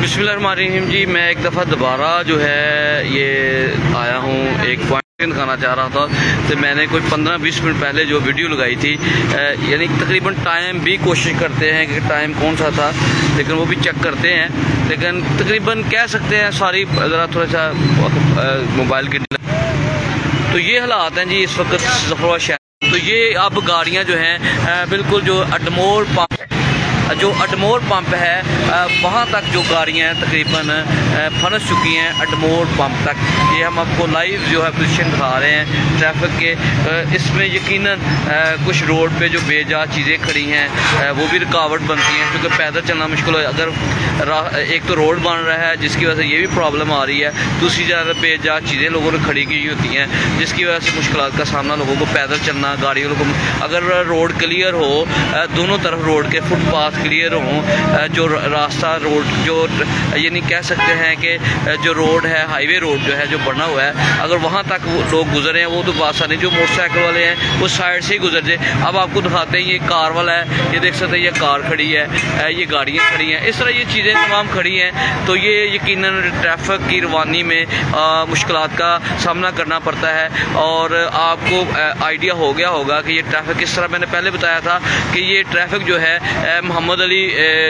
बिस्मिल्लाहिर्रहमानिर्रहीम जी। मैं एक दफ़ा दोबारा जो है ये आया हूँ, एक पॉइंट दिखाना चाह रहा था। तो मैंने कोई 15-20 मिनट पहले जो वीडियो लगाई थी, यानी तकरीबन टाइम भी कोशिश करते हैं कि टाइम कौन सा था, लेकिन वो भी चेक करते हैं। लेकिन तकरीबन कह सकते हैं सारी ज़रा थोड़ा सा मोबाइल की, तो ये हालात हैं जी इस वक्त ज़फरवाल शहर। तो ये अब गाड़ियाँ जो हैं बिल्कुल जो अडमोर पंप है वहाँ तक जो गाड़ियाँ हैं तकरीबन फंस चुकी हैं अडमोर पंप तक। ये हम आपको लाइव जो है पोजीशन दिखा रहे हैं ट्रैफिक के। इसमें यकीनन कुछ रोड पे जो बेजा चीज़ें खड़ी हैं वो भी रुकावट बनती हैं, क्योंकि पैदल चलना मुश्किल है। अगर एक तो रोड बन रहा है जिसकी वजह से ये भी प्रॉब्लम आ रही है, दूसरी जगह बेजा चीज़ें लोगों ने खड़ी की होती हैं जिसकी वजह से मुश्किल का सामना लोगों को पैदल चलना, गाड़ियों को। अगर रोड क्लियर हो, दोनों तरफ रोड के फुटपाथ क्लियर हों, जो रास्ता रोड जो यानी कह सकते हैं कि जो रोड है हाईवे रोड जो है जो बना हुआ है, अगर वहाँ तक लोग गुजरे हैं वो तो बात नहीं। जो मोटरसाइकिल वाले हैं वो साइड से ही गुजर जाए। अब आपको दिखाते हैं, ये कार वाला है, ये देख सकते हैं, ये कार खड़ी है, ये गाड़ियाँ खड़ी हैं, इस तरह ये चीज़ें तमाम खड़ी हैं। तो ये यकीनन ट्रैफिक की रवानी में मुश्किलात का सामना करना पड़ता है। और आपको आइडिया हो गया होगा कि ये ट्रैफिक किस तरह, मैंने पहले बताया था कि ये ट्रैफिक जो है मोहम्मद अली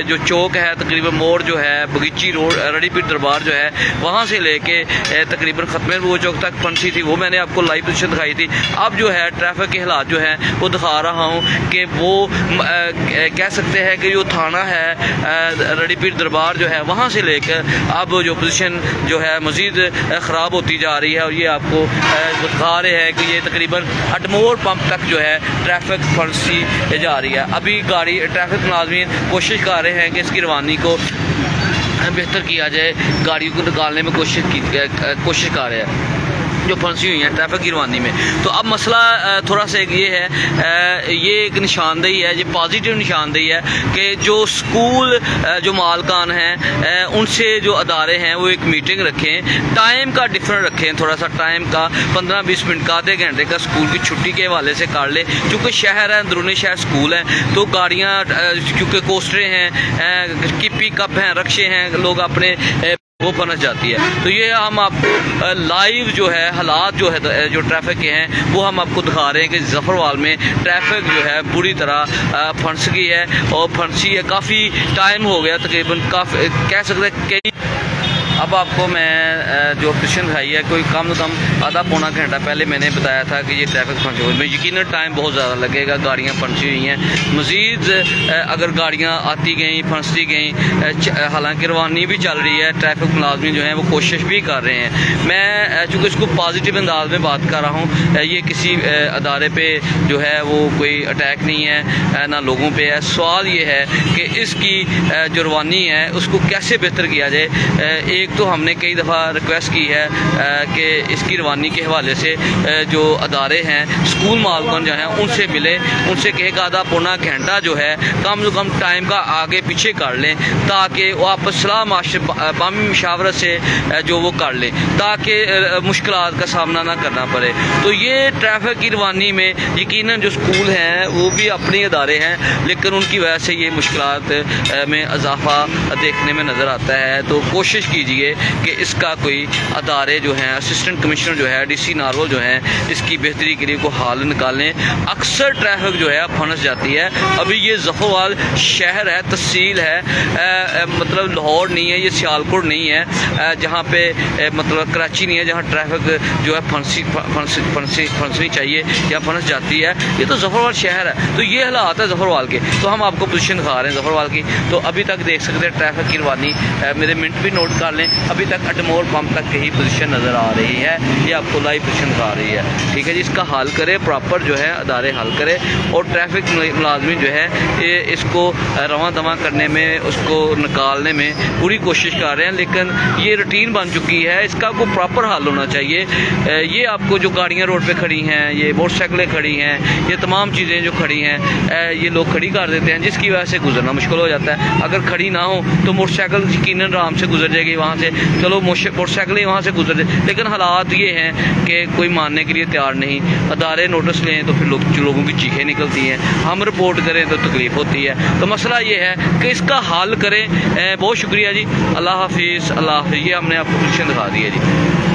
जो चौक है, तकरीबन मोड़ जो है बगीची रोड रड़ीपीर दरबार जो है वहाँ से लेके तकरीबन खत्मे वो चौक तक फंसी थी, वो मैंने आपको लाइव पोजीशन दिखाई थी। अब जो है ट्रैफिक के हालात जो हैं वो दिखा रहा हूँ कि वो कह सकते हैं कि जो थाना है रड़ीपीर दरबार जो है वहाँ से लेकर अब जो पोजीशन जो है मज़ीद ख़राब होती जा रही है। और ये आपको दिखा रहे हैं कि ये तकरीबन अडमोर पंप तक जो है ट्रैफिक फंसी जा रही है। अभी गाड़ी ट्रैफिक मुलाज़मीन कोशिश कर रहे हैं कि इसकी रवानी को बेहतर किया जाए, गाड़ियों को निकालने में कोशिश कर रहे हैं जो फंसी हुई हैं ट्रैफिक की रवानी में। तो अब मसला थोड़ा सा ये है, ये एक निशानदेही है, ये पॉजिटिव निशानदेही है कि जो स्कूल जो मालकान हैं उनसे जो अदारे हैं वो एक मीटिंग रखें, टाइम का डिफरेंट रखें, थोड़ा सा टाइम का 15-20 मिनट का, आधे घंटे का स्कूल की छुट्टी के हवाले से कर ले। क्योंकि शहर है, अंदरूनी शहर स्कूल है, तो गाड़ियाँ क्योंकि कोस्टरें हैं, किपी कप हैं, रक्शे हैं, लोग अपने वो फंस जाती है। तो ये हम आपको लाइव जो है हालात जो है जो ट्रैफिक के हैं वो हम आपको दिखा रहे हैं कि ज़फरवाल में ट्रैफिक जो है बुरी तरह फंस गई है और फंसी है। काफ़ी टाइम हो गया, तकरीबन काफ़ी कह सकते हैं कई। अब आपको मैं जो पोजीशन दिखाई है कोई कम से कम आधा पौना घंटा पहले मैंने बताया था कि ये ट्रैफिक फंसी हुई है। यकीनन टाइम बहुत ज़्यादा लगेगा, गाड़ियाँ फंसी हुई हैं। मज़ीद अगर गाड़ियाँ आती गई फंसती गई, हालांकि रवानी भी चल रही है, ट्रैफिक मुलाज़मीन जो हैं वो कोशिश भी कर रहे हैं। मैं चूँकि इसको पॉजिटिव अंदाज में बात कर रहा हूँ, ये किसी अदारे पर जो है वो कोई अटैक नहीं है ना लोगों पर है। सवाल ये है कि इसकी जो रवानी है उसको कैसे बेहतर किया जाए। एक तो हमने कई दफ़ा रिक्वेस्ट की है कि इसकी रवानी के हवाले से जो अदारे हैं स्कूल मालकान जो हैं उनसे मिले, उनसे कहे आधा पौना घंटा जो है कम से कम टाइम का आगे पीछे कर लें, ताकि वो आपस सलाह बामी मशावरत से जो वो कर लें, ताकि मुश्किलात का सामना ना करना पड़े। तो ये ट्रैफिक की रवानी में यकीनन जो स्कूल हैं वो भी अपने अदारे हैं, लेकिन उनकी वजह से ये मुश्किलात में इजाफा देखने में नज़र आता है। तो कोशिश कीजिए कि इसका कोई अदारे जो हैं, असिस्टेंट कमिश्नर जो है, डीसी नारवल जो हैं, इसकी बेहतरी के लिए को हाल निकालें। अक्सर ट्रैफिक जो है फंस जाती है। अभी ये ज़फरवाल शहर है, तहसील है, मतलब लाहौर नहीं है, ये सियालकोट नहीं है, जहाँ पे मतलब कराची नहीं है जहाँ ट्रैफिक जो है फंसनी चाहिए या फंस जाती है। ये तो ज़फरवाल शहर है। तो ये हालात है ज़फरवाल के। तो हम आपको पोजीशन दिखा रहे हैं ज़फरवाल की। तो अभी तक देख सकते हैं ट्रैफिक की रवानी, मेरे मिनट भी नोट कर लें, अभी तक अडमोर पंप तक की ही पोजीशन नज़र आ रही है। ये आपको लाइव पोजीशन दिखा रही है, ठीक है जी। इसका हल करे, प्रॉपर जो है अदारे हल करे, और ट्रैफिक मुलाजमीन जो है ये इसको रवां दवां करने में, उसको निकालने में पूरी कोशिश कर रहे हैं। लेकिन ये रूटीन बन चुकी है, इसका कोई प्रॉपर हल होना चाहिए। ये आपको जो गाड़ियाँ रोड पर खड़ी हैं, ये मोटरसाइकिलें खड़ी हैं, ये तमाम चीज़ें जो खड़ी हैं ये लोग खड़ी कर देते हैं, जिसकी वजह से गुजरना मुश्किल हो जाता है। अगर खड़ी ना हो तो मोटरसाइकिल यकीनन आराम से गुजर जाएगी, वहाँ वहाँ से, चलो मोटरसाइकिलें वहाँ से गुजर, लेकिन हालात ये हैं कि कोई मानने के लिए तैयार नहीं। अदारे नोटिस लें तो फिर लोगों की चीखें निकलती हैं, हम रिपोर्ट करें तो तकलीफ़ होती है। तो मसला ये है कि इसका हल करें। बहुत शुक्रिया जी, अल्लाह हाफिज़, अल्लाह हाफिज़। ये हमने आपको पोजीशन दिखा दी है जी।